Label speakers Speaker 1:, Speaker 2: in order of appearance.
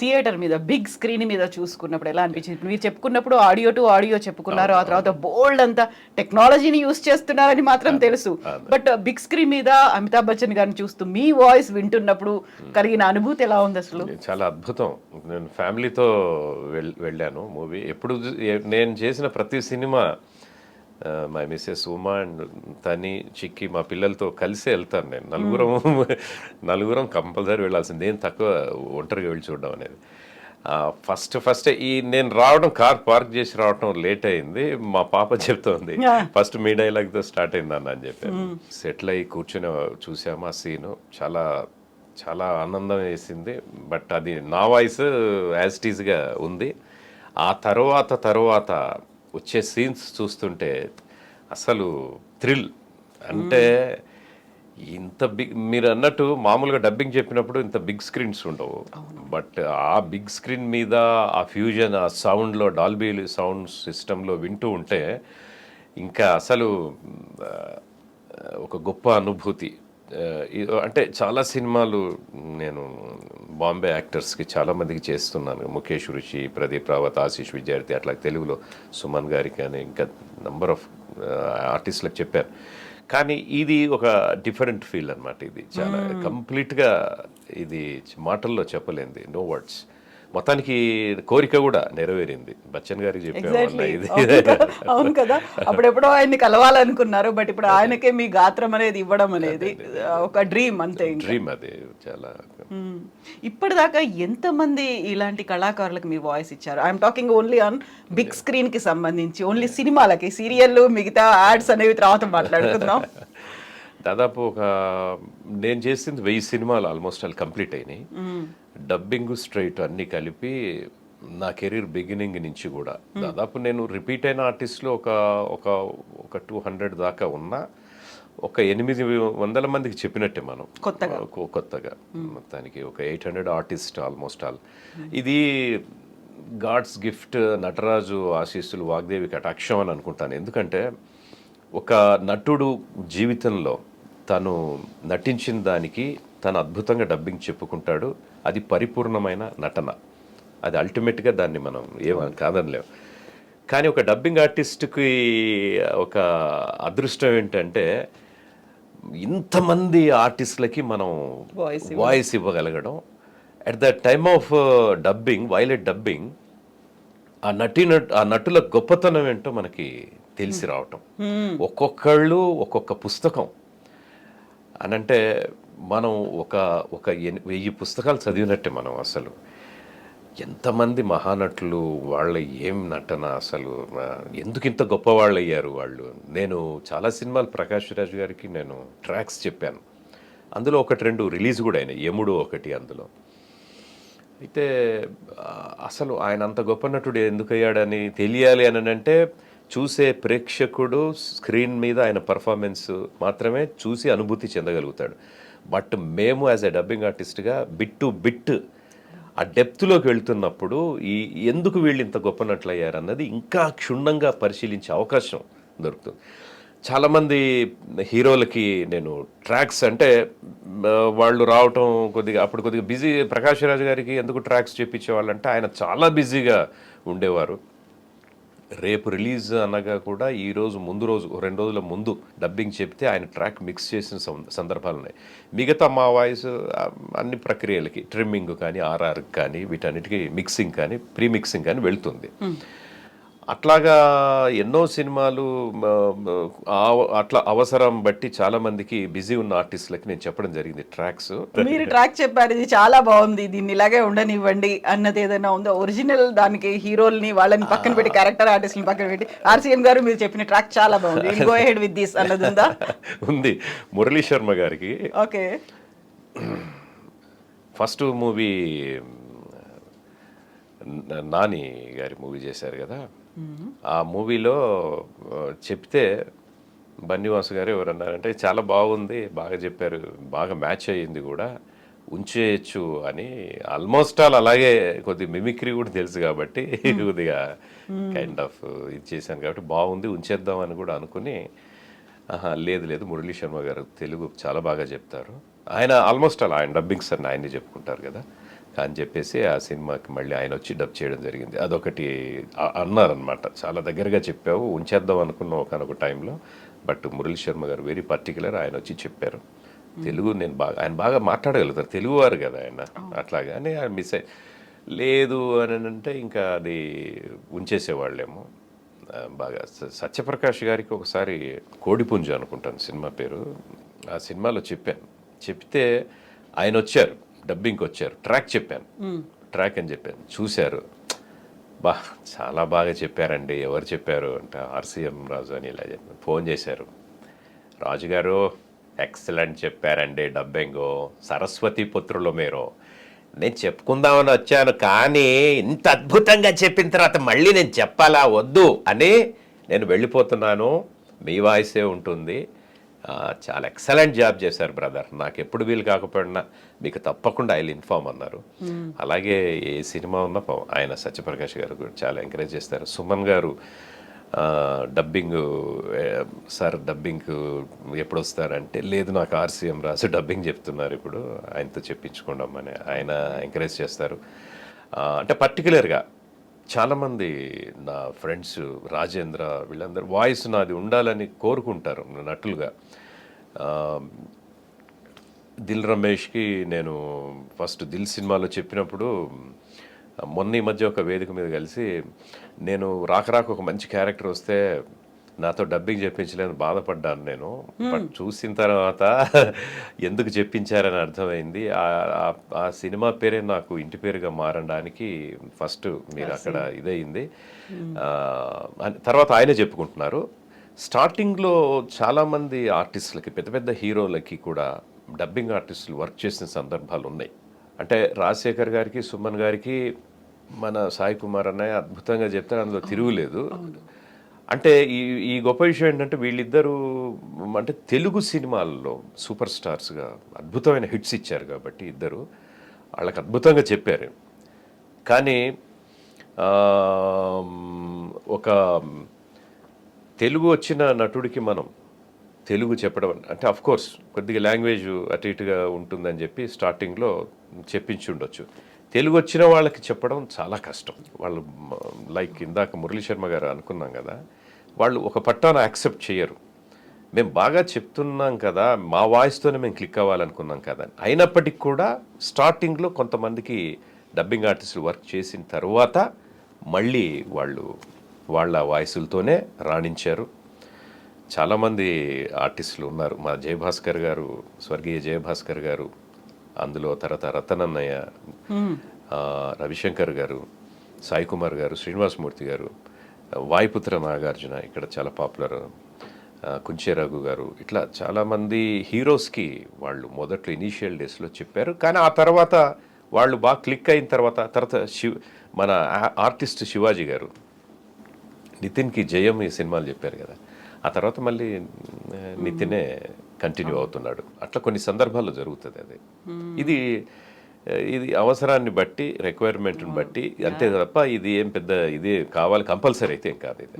Speaker 1: Theatre మీద big screen మీద చూసుకున్నప్పుడు ఎలా అనిపించింది? మీరు చెప్పుకున్నప్పుడు ఆడియో టు ఆడియో చెప్పుకున్నారు. ఆ తర్వాత బోల్డ్ అంతా టెక్నాలజీని యూస్ చేస్తున్నారని మాత్రం తెలుసు. బట్ బిగ్ స్క్రీన్ మీద అమితాబ్ బచ్చన్ గారిని చూస్తూ మీ వాయిస్ వింటున్నప్పుడు కలిగిన అనుభూతి ఎలా ఉంది అసలు?
Speaker 2: చాలా అద్భుతం. నేను ఫ్యామిలీతో వెళ్ళాను మూవీ. ఎప్పుడు నేను చేసిన ప్రతి cinema my missus Uma and Tani, చిక్కి మా పిల్లలతో కలిసే వెళ్తాను నేను. నలుగురం కంపల్సరీ వెళ్ళాల్సింది. నేను తక్కువ ఒంటరిగా వెళ్ళి చూడడం అనేది. ఫస్ట్ నేను రావడం, కార్ పార్క్ చేసి రావడం లేట్ అయింది. మా పాప చెప్తోంది, ఫస్ట్ మీ డైలాగ్తో స్టార్ట్ అయిందన్న అని చెప్పాను. సెటిల్ అయ్యి కూర్చొని చూసాము ఆ సీను. చాలా చాలా ఆనందం వేసింది. బట్ అది నా వాయిస్ యాజ్ ఇట్ ఈజ్గా ఉంది. ఆ తర్వాత వచ్చే సీన్స్ చూస్తుంటే అసలు థ్రిల్. అంటే ఇంత బిగ్, మీరు అన్నట్టు మామూలుగా డబ్బింగ్ చెప్పినప్పుడు ఇంత బిగ్ స్క్రీన్స్ ఉండవు. బట్ ఆ బిగ్ స్క్రీన్ మీద ఆ ఫ్యూజన్, ఆ సౌండ్లో, డాల్బీ సౌండ్ సిస్టంలో వింటూ ఉంటే ఇంకా అసలు ఒక గొప్ప అనుభూతి. అంటే చాలా సినిమాలు నేను బాంబే యాక్టర్స్కి చాలామందికి చేస్తున్నాను. ముఖేష్ రుషి, ప్రదీప్ రావత్, ఆశీష్ విద్యార్థి, అట్లా తెలుగులో సుమన్ గారికి కానీ ఇంకా నంబర్ ఆఫ్ ఆర్టిస్టులకు చెప్పాను. కానీ ఇది ఒక డిఫరెంట్ ఫీల్ అనమాట. ఇది చాలా కంప్లీట్గా, ఇది మాటల్లో చెప్పలేంది, నో వర్డ్స్. మొత్తానికి కోరిక కూడా నెరవేరింది. బచ్చన్ గారికి చెప్పామన్నా ఇది.
Speaker 1: అవును కదా, అప్పుడెప్పుడో ఆయన్ని కలవాలనుకున్నారు. బట్ ఇప్పుడు ఆయనకే మీ గాత్రం అనేది ఇవ్వడం అనేది ఒక డ్రీమ్ అంతే.
Speaker 2: డ్రీమ్ అది చాలా.
Speaker 1: ఇప్పటిదాకా ఎంతమంది ఇలాంటి కళాకారులకు మీరు వాయిస్ ఇచ్చారు? I'm talking only on big screen కి సంబంధించి, ఓన్లీ సినిమాలకి, సీరియల్, మిగతా యాడ్స్ అనేవి తర్వాత మాట్లాడుకుందాం.
Speaker 2: దాదాపు నేను చేసింది 1000 సినిమాలు ఆల్మోస్ట్ ఆల్ కంప్లీట్ అయినాయి. డబ్బింగ్, స్ట్రైట్ అన్నీ కలిపి నా కెరీర్ బిగినింగ్ నుంచి కూడా దాదాపు నేను రిపీట్ అయిన ఆర్టిస్ట్లో ఒక 200 దాకా ఉన్నా. ఒక 800 మందికి చెప్పినట్టే మనం కొత్తగా. మొత్తానికి ఒక 800 ఆర్టిస్ట్ ఆల్మోస్ట్ ఆల్. ఇది గాడ్స్ గిఫ్ట్, నటరాజు ఆశీస్సులు, వాగ్దేవి కటాక్షం అని అనుకుంటాను. ఎందుకంటే ఒక నటుడు జీవితంలో తను నటించిన దానికి తను అద్భుతంగా డబ్బింగ్ చెప్పుకుంటాడు. అది పరిపూర్ణమైన నటన. అది అల్టిమేట్గా దాన్ని మనం కాదనలేము. కానీ ఒక డబ్బింగ్ ఆర్టిస్ట్కి ఒక అదృష్టం ఏంటంటే ఇంతమంది ఆర్టిస్టులకి మనం వాయిస్ ఇవ్వగలగడం. At the time of dubbing, violet dubbing, ఆ నటుల గొప్పతనం ఏంటో మనకి తెలిసి రావటం. ఒక్కొక్కళ్ళు ఒక్కొక్క పుస్తకం అనంటే మనం ఒక 1000 పుస్తకాలు చదివినట్టే మనం. అసలు ఎంతమంది మహానటులు, వాళ్ళ ఏం నటన, అసలు ఎందుకు ఇంత గొప్ప వాళ్ళు అయ్యారు వాళ్ళు. నేను చాలా సినిమాలు ప్రకాష్ రాజ్ గారికి నేను ట్రాక్స్ చెప్పాను. అందులో 1-2 రిలీజ్ కూడా అయినాయి. యముడు ఒకటి అందులో. అయితే అసలు ఆయన అంత గొప్ప నటుడు ఎందుకు అయ్యాడని తెలియాలి అని అంటే చూసే ప్రేక్షకుడు స్క్రీన్ మీద ఆయన పర్ఫార్మెన్స్ మాత్రమే చూసి అనుభూతి చెందగలుగుతాడు. బట్ మేము యాజ్ ఎ డబ్బింగ్ ఆర్టిస్ట్గా బిట్ టు బిట్ ఆ డెప్త్లోకి వెళ్తున్నప్పుడు ఎందుకు వీళ్ళు ఇంత గొప్ప నటులు అయ్యారు అన్నది ఇంకా క్షుణ్ణంగా పరిశీలించే అవకాశం దొరుకుతుంది. చాలామంది హీరోలకి నేను ట్రాక్స్ అంటే వాళ్ళు రావటం అప్పుడు కొద్దిగా బిజీ. ప్రకాష్ రాజ్ గారికి ఎందుకు ట్రాక్స్ చెప్పించేవాళ్ళంటే ఆయన చాలా బిజీగా ఉండేవారు. రేపు రిలీజ్ అనగా కూడా ఈరోజు ముందు రోజు 2 రోజుల ముందు డబ్బింగ్ చెప్తే ఆయన ట్రాక్ మిక్స్ చేసిన సందర్భాలు ఉన్నాయి. మిగతా మా వాయిస్ అన్ని ప్రక్రియలకి, ట్రిమ్మింగ్ కానీ, ఆర్ఆర్ కానీ, వీటన్నిటికీ మిక్సింగ్ కానీ, ప్రీ మిక్సింగ్ కానీ వెళ్తుంది. అట్లాగా ఎన్నో సినిమాలు అట్లా అవసరం బట్టి చాలా మందికి బిజీ ఉన్న ఆర్టిస్టులకి నేను చెప్పడం జరిగింది ట్రాక్స్.
Speaker 1: మీరు ట్రాక్ చెప్పారు, ఇది చాలా బాగుంది, దీన్ని ఇలాగే ఉండనివ్వండి అన్నది ఏదైనా ఉందో? ఒరిజినల్ దానికి హీరోల్ని వాళ్ళని పక్కన పెట్టి, క్యారెక్టర్ ఆర్టిస్ట్ని పక్కన పెట్టి, ఆర్సీఎం గారు మీరు చెప్పిన ట్రాక్ చాలా బాగుంది, గో హెడ్ విత్ దిస్ అన్నది ఉందా?
Speaker 2: ఉంది. మురళీ శర్మ గారికి
Speaker 1: ఓకే,
Speaker 2: ఫస్ట్ మూవీ నాని గారి మూవీ చేశారు కదా, ఆ మూవీలో చెప్తే బన్నీవాసు గారు ఎవరన్నారంటే చాలా బాగుంది, బాగా చెప్పారు, బాగా మ్యాచ్ అయ్యింది కూడా, ఉంచేయచ్చు అని. ఆల్మోస్ట్ ఆల్ అలాగే కొద్దిగా మిమిక్రీ కూడా తెలుసు కాబట్టి కొద్దిగా కైండ్ ఆఫ్ ఇది చేశాను కాబట్టి బాగుంది, ఉంచేద్దాం అని కూడా అనుకుని, లేదు మురళీ శర్మ గారు తెలుగు చాలా బాగా చెప్తారు, ఆయన ఆల్మోస్ట్ అలా ఆయన డబ్బింగ్స్ అన్ని ఆయన్ని చెప్పుకుంటారు కదా అని చెప్పేసి ఆ సినిమాకి మళ్ళీ ఆయన వచ్చి డబ్ చేయడం జరిగింది. అదొకటి అన్నారనమాట, చాలా దగ్గరగా చెప్పావు, ఉంచేద్దాం అనుకున్నాం ఒకనొక టైంలో, బట్ మురళీ శర్మ గారు వెరీ పర్టికులర్, ఆయన వచ్చి చెప్పారు. తెలుగు నేను ఆయన బాగా మాట్లాడగలుగుతారు, తెలుగువారు కదా ఆయన, అట్లాగానే ఆయన మిస్ అయ్యి లేదు అని అంటే ఇంకా అది ఉంచేసేవాళ్ళేమో. బాగా సత్యప్రకాష్ గారికి ఒకసారి కోడిపుంజు అనుకుంటాను సినిమా పేరు, ఆ సినిమాలో చెప్పాను, చెప్తే ఆయన వచ్చారు, డబ్బింగ్కి వచ్చారు, ట్రాక్ చెప్పాను, ట్రాక్ అని చెప్పాను, చూశారు, బా చాలా బాగా చెప్పారండి, ఎవరు చెప్పారు అంటే ఆర్సీఎం రాజు అని ఇలా చెప్పారు. ఫోన్ చేశారు, రాజుగారు ఎక్సలెంట్ చెప్పారండి డబ్బింగ్, సరస్వతి పుత్రులు మీరు, నేను చెప్పుకుందామని వచ్చాను కానీ ఇంత అద్భుతంగా చెప్పిన తర్వాత మళ్ళీ నేను చెప్పాలా వద్దు అని నేను వెళ్ళిపోతున్నాను, మీ వాయిసే ఉంటుంది, చాలా ఎక్సలెంట్ జాబ్ చేశారు బ్రదర్, నాకు ఎప్పుడు వీలు కాకపోయినా మీకు తప్పకుండా ఐ విల్ ఇన్ఫార్మ్ అన్నారు. అలాగే ఏ సినిమా ఉన్నా ఆయన సత్యప్రకాష్ గారు కూడా చాలా ఎంకరేజ్ చేస్తారు. సుమన్ గారు డబ్బింగ్, సార్ డబ్బింగ్ ఎప్పుడు వస్తారంటే లేదు నాకు ఆర్సీఎం రాజు డబ్బింగ్ చెప్తున్నారు ఇప్పుడు, ఆయనతో చెప్పించుకోండమ్మని ఆయన ఎంకరేజ్ చేస్తారు. అంటే పర్టికులర్గా చాలామంది నా ఫ్రెండ్స్ రాజేంద్ర వీళ్ళందరూ వాయిస్ నాది ఉండాలని కోరుకుంటారు నటులుగా. దిల్ రమేష్కి నేను ఫస్ట్ దిల్ సినిమాలో చెప్పినప్పుడు మొన్న ఈ మధ్య ఒక వేదిక మీద కలిసి నేను రాక ఒక మంచి క్యారెక్టర్ వస్తే నాతో డబ్బింగ్ చెప్పించలేని బాధపడ్డాను నేను, బట్ చూసిన తర్వాత ఎందుకు చెప్పించారని అర్థమైంది. ఆ సినిమా పేరే నాకు ఇంటి పేరుగా మారడానికి ఫస్ట్ మీరు అక్కడ ఇదయింది. తర్వాత ఆయనే చెప్పుకుంటున్నారు. స్టార్టింగ్లో చాలామంది ఆర్టిస్టులకి, పెద్ద పెద్ద హీరోలకి కూడా డబ్బింగ్ ఆర్టిస్టులు వర్క్ చేసిన సందర్భాలు ఉన్నాయి. అంటే రాజశేఖర్ గారికి, సుమన్ గారికి మన సాయి కుమార్ అన్నయ్య అద్భుతంగా చెప్తారు, అందులో తిరుగులేదు. అంటే ఈ గొప్ప విషయం ఏంటంటే వీళ్ళిద్దరూ అంటే తెలుగు సినిమాల్లో సూపర్ స్టార్స్గా అద్భుతమైన హిట్స్ ఇచ్చారు కాబట్టి ఇద్దరు వాళ్ళకి అద్భుతంగా చెప్పారు. కానీ ఒక తెలుగు వచ్చిన నటుడికి మనం తెలుగు చెప్పడం అంటే అఫ్కోర్స్ కొద్దిగా లాంగ్వేజ్ అటు ఇటుగా ఉంటుందని చెప్పి స్టార్టింగ్లో చెప్పించి ఉండొచ్చు. తెలుగు వచ్చిన వాళ్ళకి చెప్పడం చాలా కష్టం. వాళ్ళు లైక్ ఇందాక మురళీ శర్మ గారు అనుకున్నాం కదా, వాళ్ళు ఒక పట్టాన యాక్సెప్ట్ చేయరు. మేము బాగా చెప్తున్నాం కదా, మా వాయిస్తోనే మేము క్లిక్ అవ్వాలనుకున్నాం కదా, అయినప్పటికీ కూడా స్టార్టింగ్లో కొంతమందికి డబ్బింగ్ ఆర్టిస్టులు వర్క్ చేసిన తర్వాత మళ్ళీ వాళ్ళ వాయిసులతోనే రాణించారు. చాలామంది ఆర్టిస్టులు ఉన్నారు, మా జయభాస్కర్ గారు, స్వర్గీయ జయభాస్కర్ గారు, అందులో తర్వాత రతనన్నయ్య, రవిశంకర్ గారు, సాయి కుమార్ గారు, శ్రీనివాసమూర్తి గారు, వాయుపుత్ర నాగార్జున ఇక్కడ చాలా పాపులర్, కుంచే రఘు గారు, ఇట్లా చాలామంది హీరోస్కి వాళ్ళు మొదట్లో ఇనీషియల్ డేస్లో చెప్పారు. కానీ ఆ తర్వాత వాళ్ళు బాగా క్లిక్ అయిన తర్వాత మన ఆర్టిస్ట్ శివాజీ గారు నితిన్కి జయం ఈ సినిమాలు చెప్పారు కదా, ఆ తర్వాత మళ్ళీ నితినే కంటిన్యూ అవుతున్నాడు. అట్లా కొన్ని సందర్భాల్లో జరుగుతుంది అది. ఇది అవసరాన్ని బట్టి, రిక్వైర్మెంట్ని బట్టి అంతే తప్ప ఇది ఏం పెద్ద ఇది కావాలి కంపల్సరీ అయితే ఏం కాదు ఇది.